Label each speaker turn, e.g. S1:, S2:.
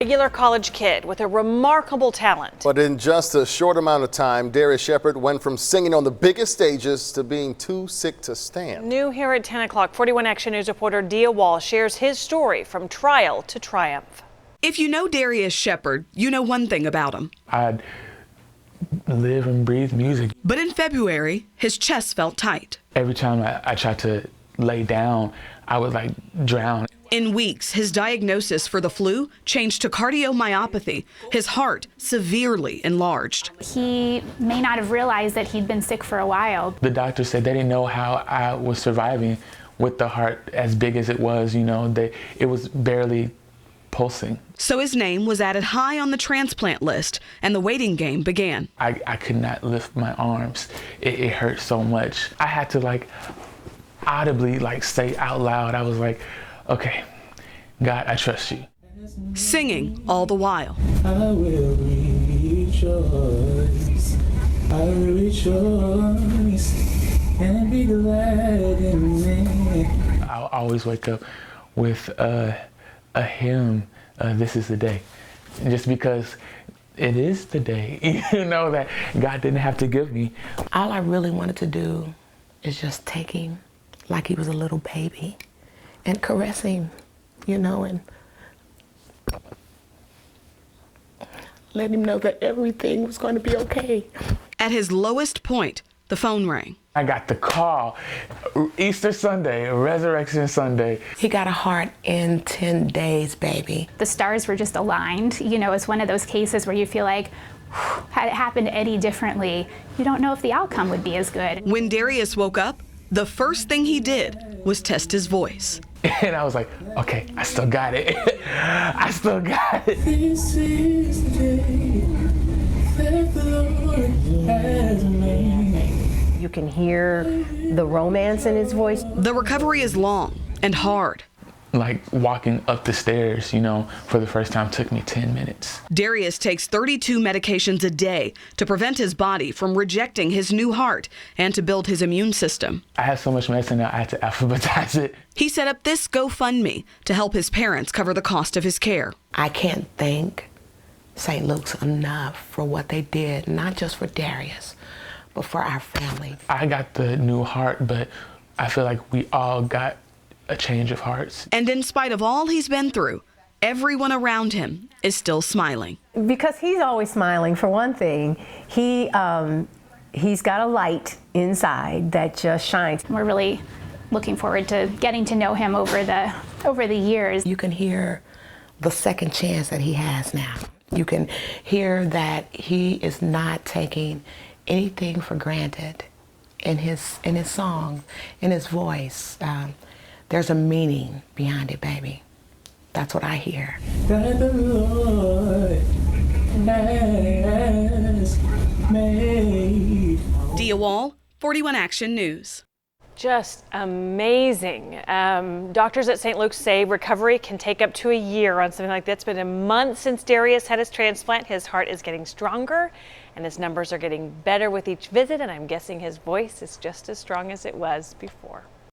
S1: Regular college kid with a remarkable talent.
S2: But in just a short amount of time, Darius Sheppard went from singing on the biggest stages to being too sick to stand.
S1: New here at 10 o'clock, 41 Action News reporter Dia Wall shares his story from trial to triumph.
S3: If you know Darius Sheppard, you know one thing about him.
S4: I live and breathe music.
S3: But in February, his chest felt tight.
S4: Every time I tried to lay down, I would like drown.
S3: In weeks, his diagnosis for the flu changed to cardiomyopathy, his heart severely enlarged.
S5: He may not have realized that he'd been sick for a while.
S4: The doctor said they didn't know how I was surviving with the heart as big as it was, it was barely pulsing.
S3: So his name was added high on the transplant list, and the waiting game began.
S4: I could not lift my arms. It hurt so much. I had to audibly say out loud, I was like, okay, God, I trust you.
S3: Singing all the while.
S4: I will rejoice and be glad in me. I'll always wake up with a hymn, this is the day. Just because it is the day, that God didn't have to give me.
S6: All I really wanted to do is just take him like he was a little baby and caress him, and let him know that everything was going to be okay.
S3: At his lowest point, the phone rang.
S4: I got the call, Easter Sunday, Resurrection Sunday.
S6: He got a heart in 10 days, baby.
S5: The stars were just aligned. It's one of those cases where you feel like, had it happened any differently, you don't know if the outcome would be as good.
S3: When Darius woke up, the first thing he did was test his voice.
S4: And I was like, okay, I still got it. I still got it. This is the day that the Lord has made.
S7: You can hear the romance in his voice.
S3: The recovery is long and hard.
S4: Walking up the stairs, for the first time took me 10 minutes.
S3: Darius takes 32 medications a day to prevent his body from rejecting his new heart and to build his immune system.
S4: I had so much medicine now I had to alphabetize it.
S3: He set up this GoFundMe to help his parents cover the cost of his care.
S6: I can't thank St. Luke's enough for what they did, not just for Darius, but for our family.
S4: I got the new heart, but I feel like we all got a change of hearts. And
S3: in spite of all he's been through, everyone around him is still smiling.
S7: Because he's always smiling, for one thing. He's got a light inside that just shines.
S5: We're really looking forward to getting to know him over the years.
S6: You can hear the second chance that he has now. You can hear that he is not taking anything for granted in his song, in his voice. There's a meaning behind it, baby. That's what I hear.
S4: That the Lord has made.
S3: Dia Wall, 41 Action News.
S1: Just amazing. Doctors at St. Luke's say recovery can take up to a year on something like that. It's been a month since Darius had his transplant. His heart is getting stronger and his numbers are getting better with each visit, and I'm guessing his voice is just as strong as it was before.